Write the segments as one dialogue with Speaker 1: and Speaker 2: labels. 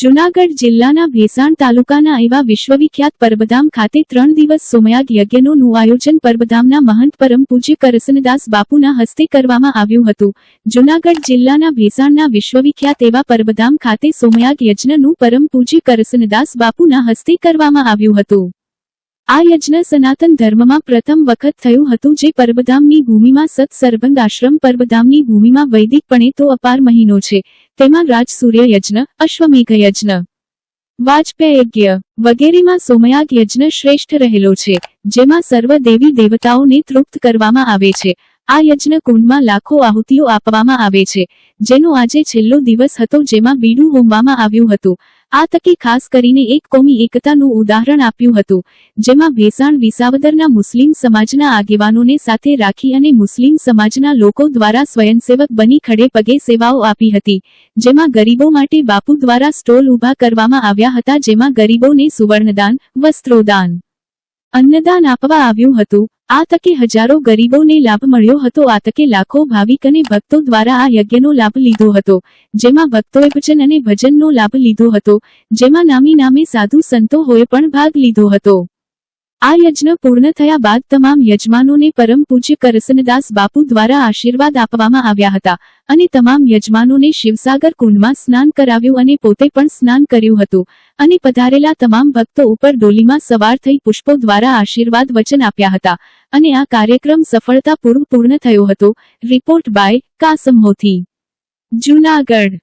Speaker 1: જૂનાગઢ જિલ્લાના ભેસાણ તાલુકાના એવા વિશ્વવિખ્યાત પરબધામ ખાતે 3 દિવસ સોમયાગ યજ્ઞનું આયોજન પરબધામના મહંત પરમ પૂજ્ય કરસનદાસ બાપુના હસ્તે કરવામાં આવ્યું હતું। જૂનાગઢ જિલ્લાના ભેસાણના વિશ્વવિખ્યાત એવા પરબધામ ખાતે સોમયાગ યજ્ઞનું પરમ પૂજ્ય કરસનદાસ બાપુના હસ્તે કરવામાં આવ્યું હતું। આ યજ્ઞ સનાતન ધર્મમાં પ્રથમ વખત થયું હતું, જે પરબધામની ભૂમિમાં સત સરભંગ આશ્રમ પરબધામની ભૂમિમાં વૈદિકપણે તો અપાર મહિનો છે, તેમાં રાજ સૂર્ય યજ્ઞ, અશ્વમેઘ યજ્ઞ, વાજપેય યજ્ઞ વગેરેમાં સોમયાગ યજ્ઞ શ્રેષ્ઠ રહેલો છે, જેમાં સર્વ દેવી દેવતાઓને તૃપ્ત કરવામાં આવે છે। આ યજ્ઞ કુંડમાં લાખો આહુતિઓ આપવામાં આવે છે, જેનો આજે છેલ્લો દિવસ હતો, જેમાં બીડું હોમવામાં આવ્યું હતું। આ તકે ખાસ કરીને એક કોમી એકતાનું ઉદાહરણ આપ્યું હતું, જેમાં ભેસાણ વિસાવદરના મુસ્લિમ સમાજના આગેવાનોને સાથે રાખી અને મુસ્લિમ સમાજના લોકો દ્વારા સ્વયંસેવક બની ખડે પગે સેવાઓ આપી હતી, જેમાં ગરીબો માટે બાપુ દ્વારા સ્ટોલ ઊભા કરવામાં આવ્યા હતા, જેમાં ગરીબોને સુવર્ણદાન, વસ્ત્રોદાન, અન્નદાન આપવા આવ્યું હતું। આ તકે હજારો ગરીબોને લાભ મળ્યો હતો। આ તકે લાખો ભાવિક અને ભક્તો દ્વારા આ યજ્ઞનો લાભ લીધો હતો, જેમાં ભક્તોએ ભજન અને ભજનનો લાભ લીધો હતો, જેમાં નામી નામે સાધુ સંતોએ પણ ભાગ લીધો હતો। આ યજ્ઞ પૂર્ણ થયા બાદ તમામ યજમાનોને પરમ પૂજ્ય કરસનદાસ બાપુ દ્વારા આશીર્વાદ આપવામાં આવ્યા હતા અને તમામ યજમાનોને શિવસાગર કુંડમાં સ્નાન કરાવ્યું અને પોતે પણ સ્નાન કર્યું હતું અને પધારેલા તમામ ભક્તો ઉપર ડોલીમાં સવાર થઈ પુષ્પો દ્વારા આશીર્વાદ વચન આપ્યા હતા અને આ કાર્યક્રમ સફળતાપૂર્વક પૂર્ણ થયો હતો। Report by Kasam Hothi, Junagadh.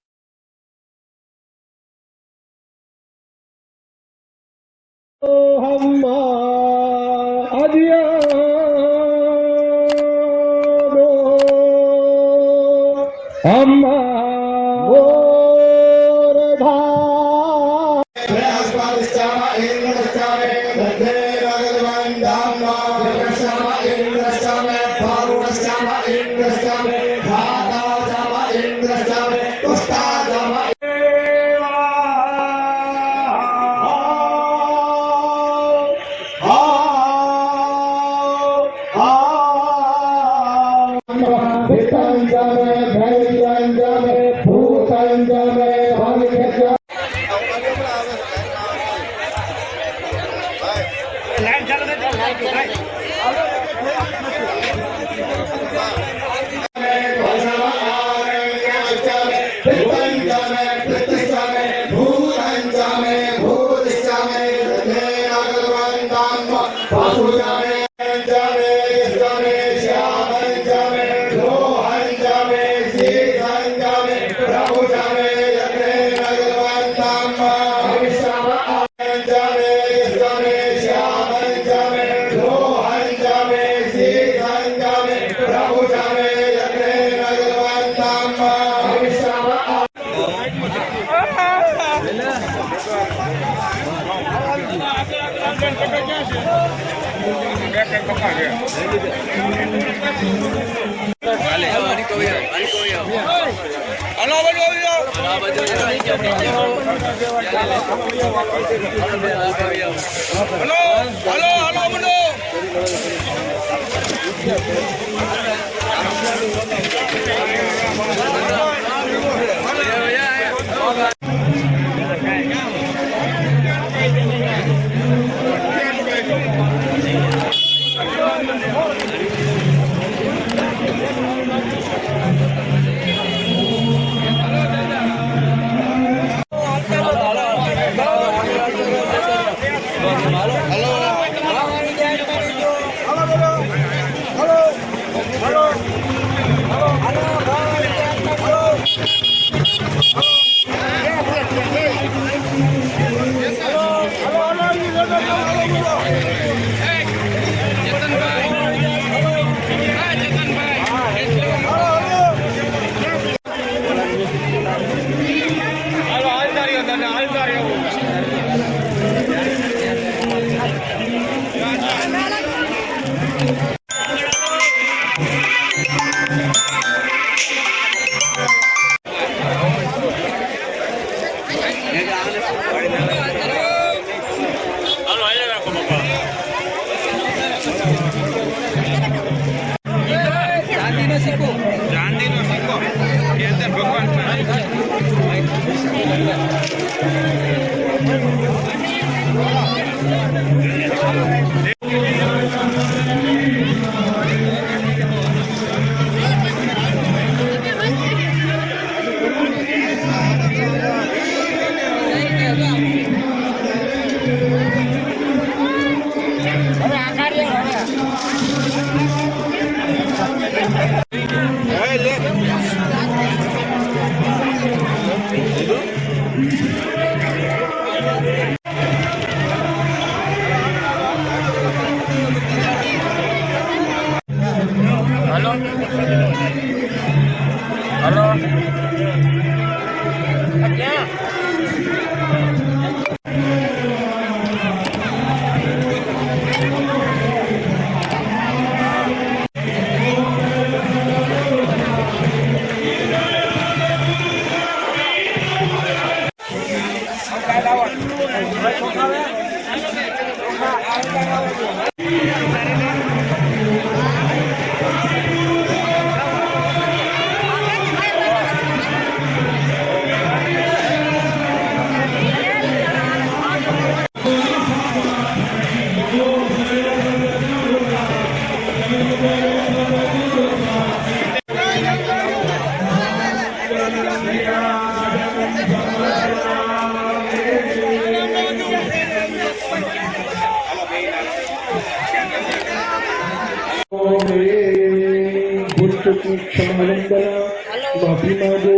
Speaker 2: माफी मांगो।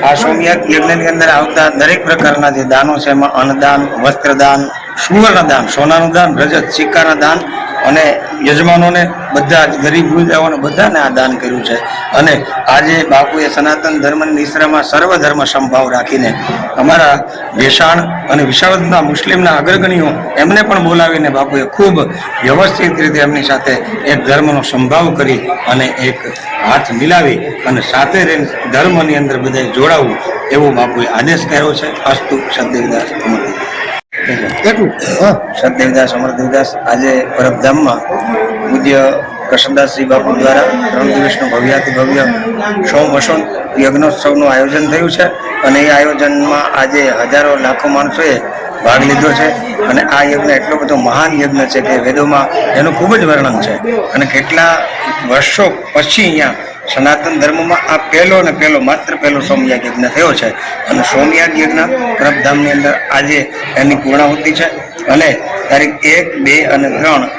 Speaker 3: આ સોમયાગ યજ્ઞની અંદર આવતા દરેક પ્રકારના જે દાનો છે એમાં અન્નદાન, વસ્ત્રદાન, સુવર્ણ દાન, સોનાનું દાન, રજત સિક્કાના દાન અને યજમાનોને બધા જ ગરીબ વૃદ્ધાઓને બધાને આ દાન કર્યું છે. અને આજે બાપુએ સનાતન ધર્મની નિશ્રામાં સર્વધર્મ સંભાવ રાખીને અમારા ભેસાણ અને વિશાળના મુસ્લિમના અગ્રગણીઓ એમને પણ બોલાવીને બાપુએ ખૂબ વ્યવસ્થિત રીતે એમની સાથે એક ધર્મનો સંભાવ કરી અને એક હાથ મિલાવી અને સાથે રહીને ધર્મની અંદર બધા જોડાવવું એવો બાપુએ આદેશ કર્યો છે. અસ્તુ સદદેવદાસ સદદેવદાસ અમરદેવદાસ આજે પરબધામમાં પૂજ્ય કૃષ્ણદાસજી બાપુ દ્વારા 3 દિવસનું ભવ્યાતિ ભવ્ય સોમ વસંત યજ્ઞોત્સવનું આયોજન થયું છે અને એ આયોજનમાં આજે હજારો લાખો માણસોએ ભાગ લીધો છે અને આ યજ્ઞ એટલો બધો મહાન યજ્ઞ છે કે વેદોમાં એનું ખૂબ જ વર્ણન છે અને કેટલા વર્ષો પછી અહીંયા સનાતન ધર્મમાં આ માત્ર પહેલો સોમયાગ યજ્ઞ થયો છે અને સોમયાગ યજ્ઞ પરબધામની અંદર આજે એની પૂર્ણાહુતિ છે અને તારીખ 1, 2 અને 3,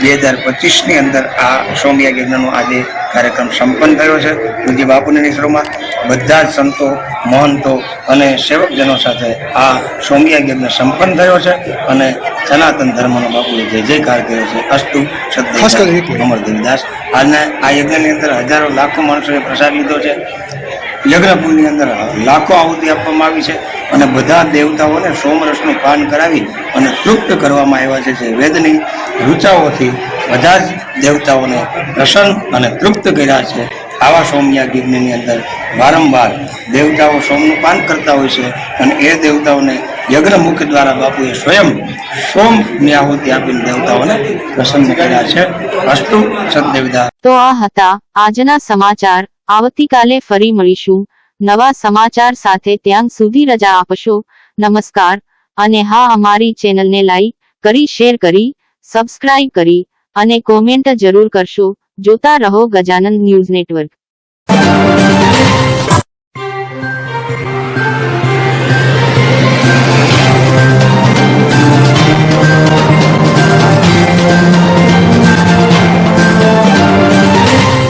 Speaker 3: 2025ની અંદર આ સોમયાગ યજ્ઞનો આજે કાર્યક્રમ સંપન્ન થયો છે. પૂજ્ય બાપુની નિશ્રોમાં બધા જ સંતો, મહંતો અને સેવકજનો સાથે આ સોમયાગ યજ્ઞ સંપન્ન થયો છે અને સનાતન ધર્મનો બાપુએ જય જયકાર કર્યો છે. અસ્તુ સદૈવ અમર દેવદાસ. અને આ યજ્ઞની અંદર હજારો લાખો માણસોએ પ્રસાદ લીધો છે. યજ્ઞકુંડની અંદર લાખો આહુતિ આપવામાં આવી છે અને બધા દેવતાઓને સોમરસનું પાન કરાવી અને તૃપ્ત કરવામાં આવ્યા છે. જે વેદની ઋચાઓથી બધા જ દેવતાઓને પ્રસન્ન અને તૃપ્ત કર્યા છે. આવા સોમયાગ યજ્ઞની અંદર વારંવાર દેવતાઓ સોમનું પાન કરતા હોય છે અને એ દેવતાઓને યજ્ઞ મુખ દ્વારા બાપુએ સ્વયં સોમની આહુતિ આપીને દેવતાઓને પ્રસન્ન કર્યા છે. અસ્તુ સદદેવદાસ.
Speaker 4: તો આ હતા આજના સમાચાર. આવતીકાલે ફરી મળીશું નવા સમાચાર સાથે. ત્યાં સુધી રજા આપશો. નમસ્કાર. અને હા, અમારી ચેનલને લાઈક કરી, શેર કરી, સબસ્ક્રાઇબ કરી અને કોમેન્ટ જરૂર કરશો. જોતા રહો ગજાનન ન્યૂઝ નેટવર્ક.